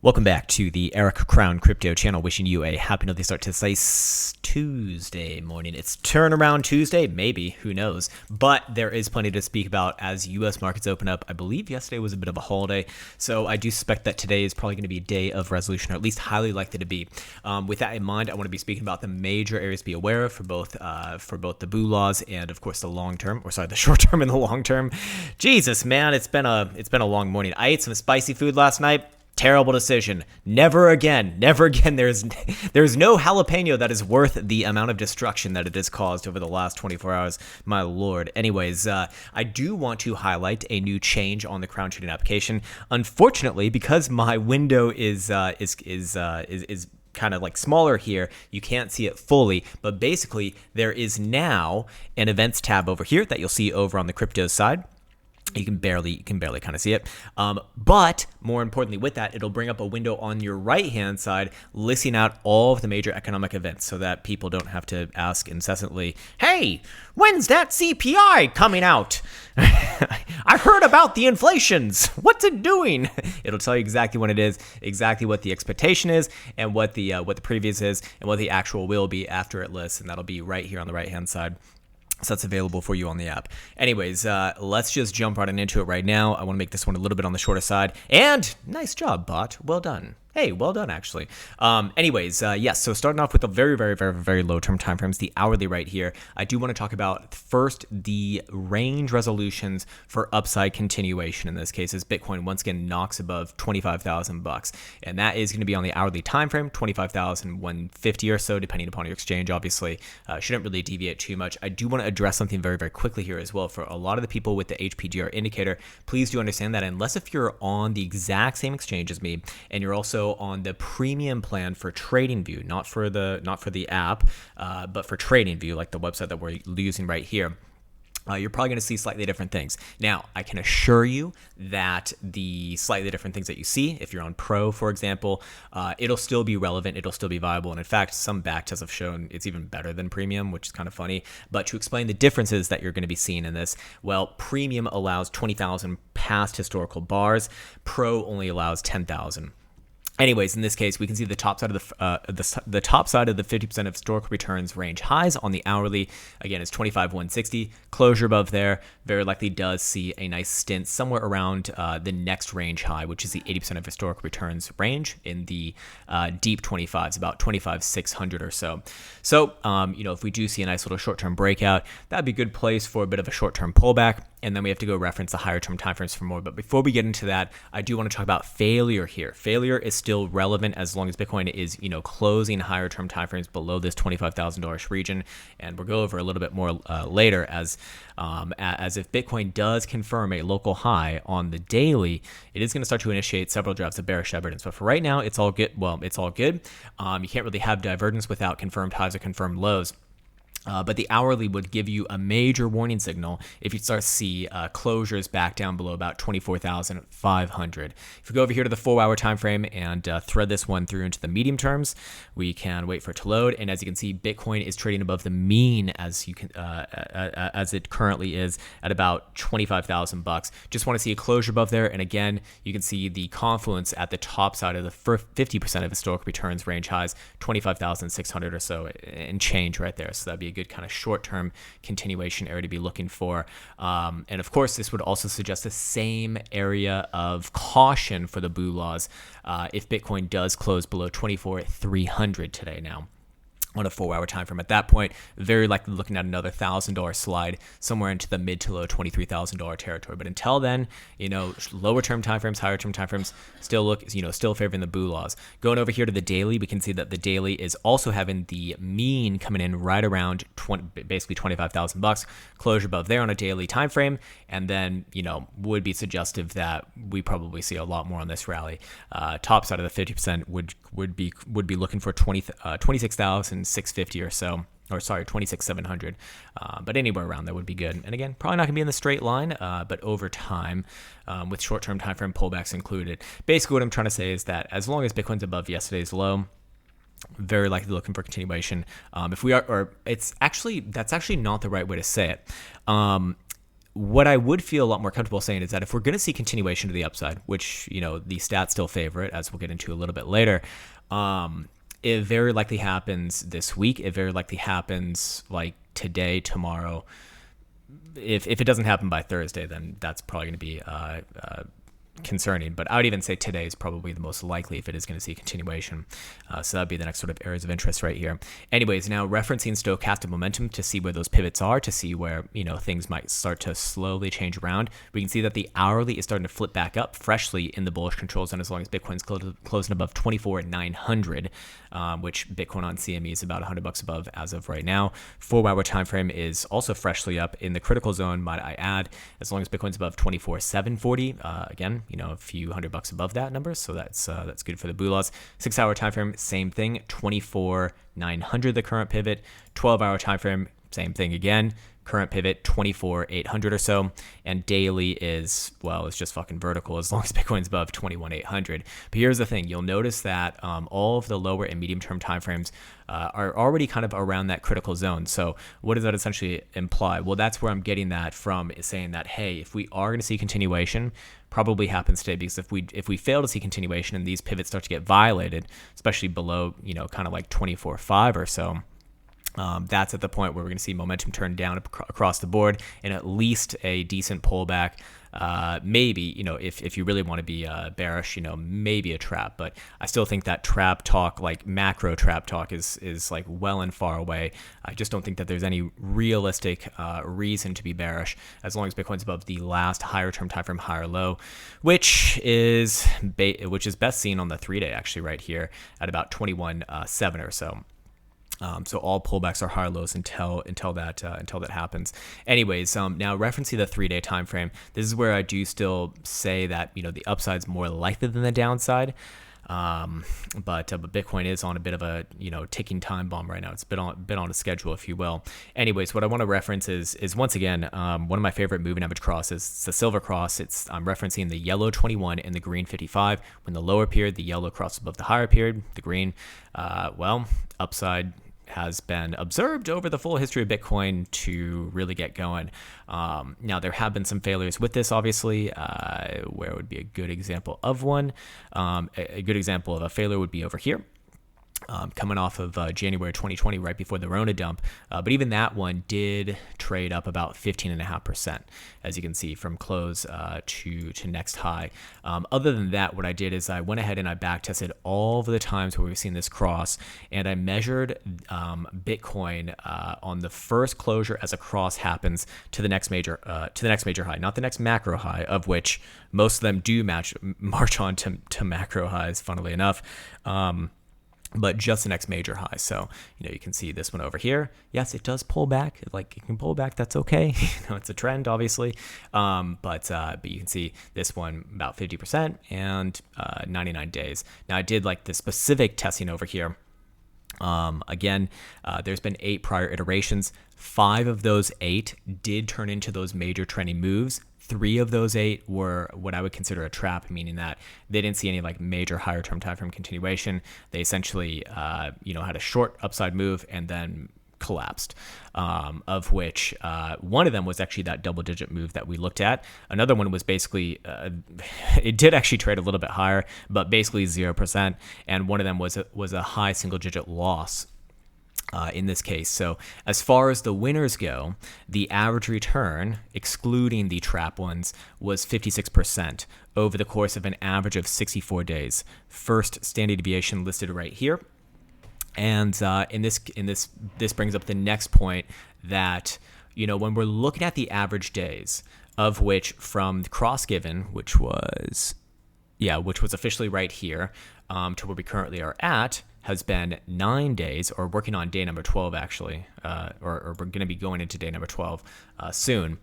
Welcome back to the Eric Krown Crypto channel, wishing you a happy healthy start to this Tuesday morning. It's turnaround Tuesday, maybe, who knows, but there is plenty to speak about as U.S. markets open up. I believe yesterday was a bit of a holiday, so I do suspect that today is probably going to be a day of resolution, or at least highly likely to be. With that in mind, I want to be speaking about the major areas to be aware of for both the boo laws and, of course, the short term and the long term. Jesus, man, it's been a long morning. I ate some spicy food last night. Terrible decision. Never again. Never again. There's no jalapeno that is worth the amount of destruction that it has caused over the last 24 hours. My lord. Anyways, I do want to highlight a new change on the Krown trading application. Unfortunately, because my window is kind of like smaller here, you can't see it fully, but basically there is now an events tab over here that you'll see over on the crypto side. You can barely kind of see it. But more importantly with that, it'll bring up a window on your right-hand side listing out all of the major economic events so that people don't have to ask incessantly, hey, when's that CPI coming out? I heard about the inflations. What's it doing? It'll tell you exactly when it is, exactly what the expectation is, and what the previous is, and what the actual will be after it lists, and that'll be right here on the right-hand side. So that's available for you on the app. Anyways, let's just jump right into it right now. I want to make this one a little bit on the shorter side. And nice job, bot. Well done. Hey, well done, actually. Yes, so starting off with the very, very, very, very low-term timeframes, the hourly right here, I do want to talk about first the range resolutions for upside continuation. In this case, as Bitcoin once again knocks above $25,000, and that is going to be on the hourly timeframe, 25,150 or so, depending upon your exchange. Obviously, shouldn't really deviate too much. I do want to address something very, very quickly here as well. For a lot of the people with the HPGR indicator, please do understand that unless if you're on the exact same exchange as me, and you're also on the premium plan for TradingView, not for the app, but for TradingView, like the website that we're using right here, you're probably going to see slightly different things. Now, I can assure you that the slightly different things that you see, if you're on Pro, for example, it'll still be relevant, it'll still be viable, and in fact, some backtests have shown it's even better than Premium, which is kind of funny. But to explain the differences that you're going to be seeing in this, well, Premium allows 20,000 past historical bars, Pro only allows 10,000. Anyways, in this case, we can see the top side of the top side of the 50% of historical returns range highs on the hourly. Again, it's 25,160. Closure above there very likely does see a nice stint somewhere around the next range high, which is the 80% of historical returns range in the deep 25s, about 25,600 or so. So, if we do see a nice little short-term breakout, that'd be a good place for a bit of a short-term pullback. And then we have to go reference the higher term timeframes for more. But before we get into that, I do want to talk about failure here. Failure is still relevant as long as Bitcoin is, closing higher term timeframes below this $25,000 region. And we'll go over a little bit more later as if Bitcoin does confirm a local high on the daily, it is going to start to initiate several drafts of bearish evidence. But for right now, it's all good. Well, it's all good. You can't really have divergence without confirmed highs or confirmed lows. But the hourly would give you a major warning signal if you start to see closures back down below about 24,500. If we go over here to the 4-hour time frame and thread this one through into the medium terms, we can wait for it to load. And as you can see, Bitcoin is trading above the mean as it currently is at about $25,000. Just want to see a closure above there. And again, you can see the confluence at the top side of the 50% of historical returns range highs, 25,600 or so and change right there. So that'd be a good kind of short-term continuation area to be looking for. And of course, this would also suggest the same area of caution for the boo laws if Bitcoin does close below 24,300 today now on a 4-hour time frame. At that point, very likely looking at another $1,000 slide somewhere into the mid to low $23,000 territory. But until then, lower term timeframes, higher term timeframes still favoring the boo laws. Going over here to the daily, we can see that the daily is also having the mean coming in right around basically $25,000. Closure above there on a daily time frame, and then would be suggestive that we probably see a lot more on this rally. Top side of the 50% would be looking for 26,650 or so, or sorry, 26,700, but anywhere around there would be good. And again, probably not gonna be in the straight line, but over time, with short-term time frame pullbacks included. Basically, what I'm trying to say is that as long as Bitcoin's above yesterday's low, very likely looking for continuation. If we are, or that's actually not the right way to say it. what I would feel a lot more comfortable saying is that if we're going to see continuation to the upside, which, the stats still favor it, as we'll get into a little bit later, it very likely happens this week. It very likely happens like today, tomorrow. If it doesn't happen by Thursday, then that's probably going to be concerning, but I would even say today is probably the most likely if it is going to see continuation. So that'd be the next sort of areas of interest right here. Anyways, now referencing stochastic momentum to see where those pivots are, to see where, things might start to slowly change around. We can see that the hourly is starting to flip back up freshly in the bullish control zone as long as Bitcoin's closing above 24,900, which Bitcoin on CME is about $100 above as of right now. 4-hour time frame is also freshly up in the critical zone, might I add, as long as Bitcoin's above 24,740. Again, a few $100 above that number, so that's good for the BULAs. 6-hour time frame, same thing, 24,900 the current pivot. 12-hour time frame, same thing again, current pivot 24,800 or so, and daily is, well, it's just fucking vertical as long as Bitcoin's above 21,800. But here's the thing, you'll notice that all of the lower and medium term timeframes are already kind of around that critical zone. So what does that essentially imply? Well, that's where I'm getting that from, is saying that, hey, if we are going to see continuation, probably happens today, because if we fail to see continuation and these pivots start to get violated, especially below, kind of like 24.5 or so, that's at the point where we're going to see momentum turn down across the board, and at least a decent pullback. Maybe, if you really want to be bearish, maybe a trap. But I still think that trap talk, like macro trap talk, is like well and far away. I just don't think that there's any realistic reason to be bearish as long as Bitcoin's above the last higher term time frame higher low, which is best seen on the 3-day actually right here at about 21.7 or so. So all pullbacks are higher lows until that happens. Anyways, now referencing the 3-day time frame, this is where I do still say that the upside's more likely than the downside. But Bitcoin is on a bit of a ticking time bomb right now. It's been on a schedule, if you will. Anyways, what I want to reference is once again one of my favorite moving average crosses. It's the silver cross. I'm referencing the yellow 21 and the green 55. When the lower period, the yellow crosses above the higher period, the green. Upside has been observed over the full history of Bitcoin to really get going. Now, there have been some failures with this, obviously. Where would be a good example of one? A good example of a failure would be over here. Coming off of January 2020, right before the Rona dump. But even that one did trade up about 15.5%, as you can see, from close to next high. Other than that, what I did is I went ahead and I backtested all of the times where we've seen this cross, and I measured Bitcoin on the first closure as a cross happens to the next major high, not the next macro high, of which most of them do march on to macro highs, funnily enough. But just the next major high. So, you can see this one over here. Yes, it does pull back. Like, it can pull back. That's okay. It's a trend, obviously. But you can see this one about 50% and 99 days. Now, I did like the specific testing over here. Again, there's been 8 prior iterations. 5 of those 8 did turn into those major trending moves. 3 of those 8 were what I would consider a trap, meaning that they didn't see any like major higher term time frame continuation. They essentially, had a short upside move and then collapsed, of which one of them was actually that double digit move that we looked at. Another one was basically, it did actually trade a little bit higher, but basically 0%. And one of them was a high single digit loss. In this case. So as far as the winners go, the average return, excluding the trap ones, was 56% over the course of an average of 64 days. First standard deviation listed right here. And this brings up the next point that, when we're looking at the average days, of which from the cross given, which was officially right here, to where we currently are at, has been 9 days, or working on day number 12 actually, or we're going to be going into day number 12 soon.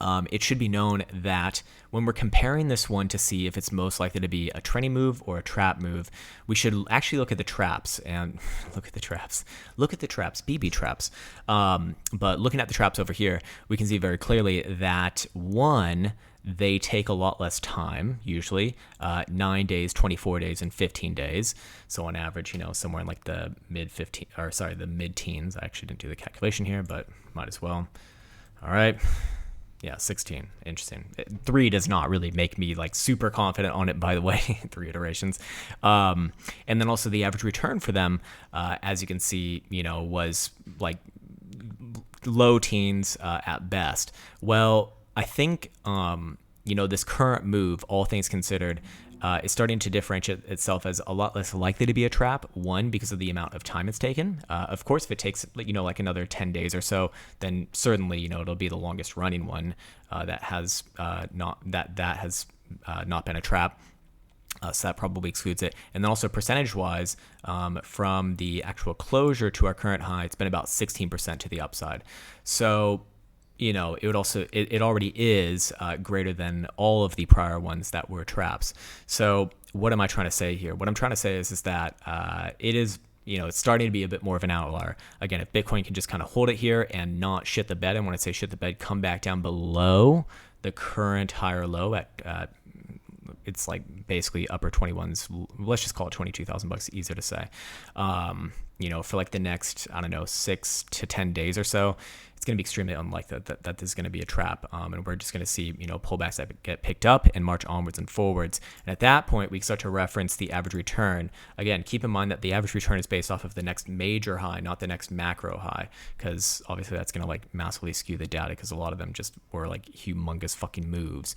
It should be known that when we're comparing this one to see if it's most likely to be a trending move or a trap move, we should actually look at the traps and look at the traps, BB traps. But looking at the traps over here, we can see very clearly that one, they take a lot less time, usually 9 days, 24 days, and 15 days. So on average, somewhere in like the mid teens. I actually didn't do the calculation here, but might as well. All right. Yeah, 16. Interesting. 3 does not really make me like super confident on it, by the way. 3 iterations. And then also the average return for them, as you can see, was like low teens at best. Well, I think, this current move, all things considered, is starting to differentiate itself as a lot less likely to be a trap. One, because of the amount of time it's taken. Of course, if it takes like another 10 days or so, then certainly it'll be the longest running one that has not been a trap. So that probably excludes it. And then also percentage-wise, from the actual closure to our current high, it's been about 16% to the upside. So it already is greater than all of the prior ones that were traps. So what am I trying to say here? What I'm trying to say is that it is, it's starting to be a bit more of an outlier. Again, if Bitcoin can just kind of hold it here and not shit the bed, and when I say shit the bed, come back down below the current higher low at it's like basically upper 21s. Let's just call it $22,000, easier to say. For like the next, 6 to 10 days or so, it's going to be extremely unlikely that this is going to be a trap. And we're just going to see, pullbacks that get picked up and march onwards and forwards. And at that point, we start to reference the average return. Again, keep in mind that the average return is based off of the next major high, not the next macro high, because obviously that's going to like massively skew the data because a lot of them just were like humongous fucking moves.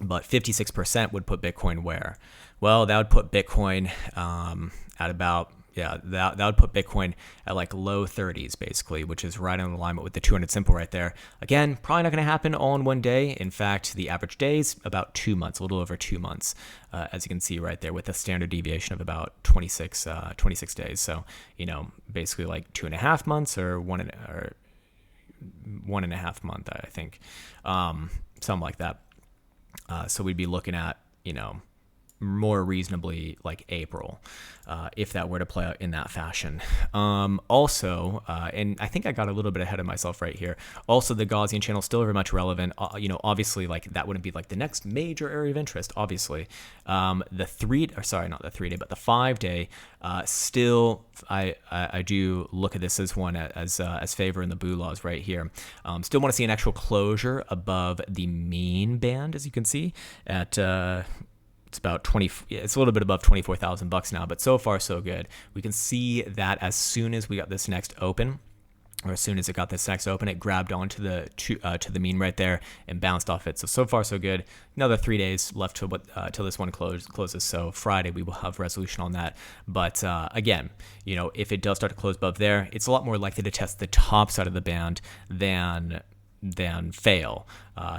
But 56% would put Bitcoin where? Well, that would put Bitcoin at about, that would put Bitcoin at like low 30s, basically, which is right on alignment with the 200 simple right there. Again, probably not going to happen all in one day. In fact, the average days, about 2 months, a little over 2 months, as you can see right there, with a standard deviation of about 26 days. So, basically like 2.5 months or 1.5 month, I think, something like that. So we'd be looking at, more reasonably like April, if that were to play out in that fashion. Also, and I think I got a little bit ahead of myself right here. Also, the Gaussian channel is still very much relevant. Obviously, like that wouldn't be like the next major area of interest. Obviously, the 5-day. Still, I do look at this as one as favor in the Boo laws right here. Still want to see an actual closure above the mean band, as you can see at. It's about it's a little bit above $24,000 now, but so far so good. We can see that as soon as we got this next open, or as soon as it got this next open, it grabbed onto to the mean right there and bounced off it. So far so good. Another 3 days left till this one closes. So Friday we will have resolution on that. But again, if it does start to close above there, it's a lot more likely to test the top side of the band than fail,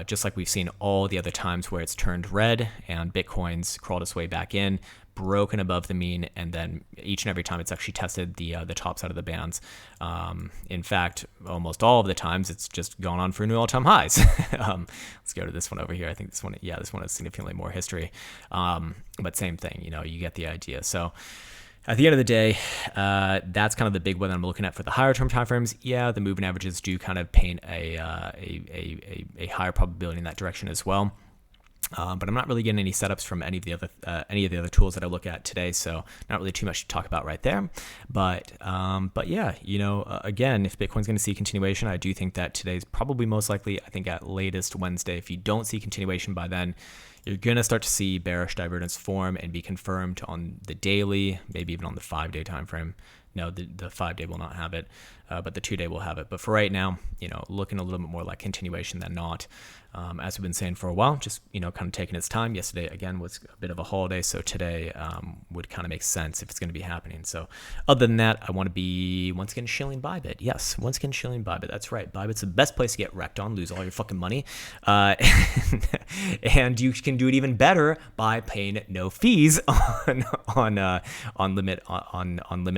just like we've seen all the other times where it's turned red and Bitcoin's crawled its way back in, broken above the mean, and then each and every time it's actually tested the top side of the bands. In fact, almost all of the times it's just gone on for new all-time highs. Let's go to this one over here. I think this one has significantly more history, but same thing. You get the idea. So. At the end of the day, that's kind of the big one that I'm looking at for the higher term timeframes. Yeah, the moving averages do kind of paint a higher probability in that direction as well. But I'm not really getting any setups from any of the other tools that I look at today, so not really too much to talk about right there. But yeah, again, if Bitcoin's going to see continuation, I do think that today's probably most likely. I think at latest Wednesday. If you don't see continuation by then, you're going to start to see bearish divergence form and be confirmed on the daily, maybe even on the 5-day time frame. No, the 5-day will not have it, but the 2-day will have it. But for right now, looking a little bit more like continuation than not. As we've been saying for a while, just, kind of taking its time. Yesterday, again, was a bit of a holiday, so today would kind of make sense if it's going to be happening. So other than that, I want to be, once again, shilling Bybit. Yes, once again, shilling Bybit. That's right. Bybit's the best place to get wrecked on, lose all your fucking money. And you can do it even better by paying no fees on limit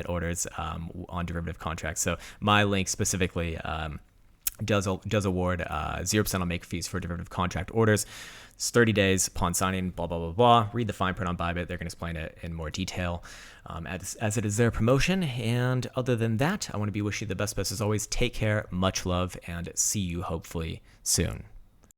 orders on derivative contracts. So my link specifically does award 0% on make fees for derivative contract orders. It's 30 days upon signing, blah, blah, blah, blah. Read the fine print on Bybit. They're going to explain it in more detail as it is their promotion. And other than that, I want to wish you the best as always. Take care, much love, and see you hopefully soon.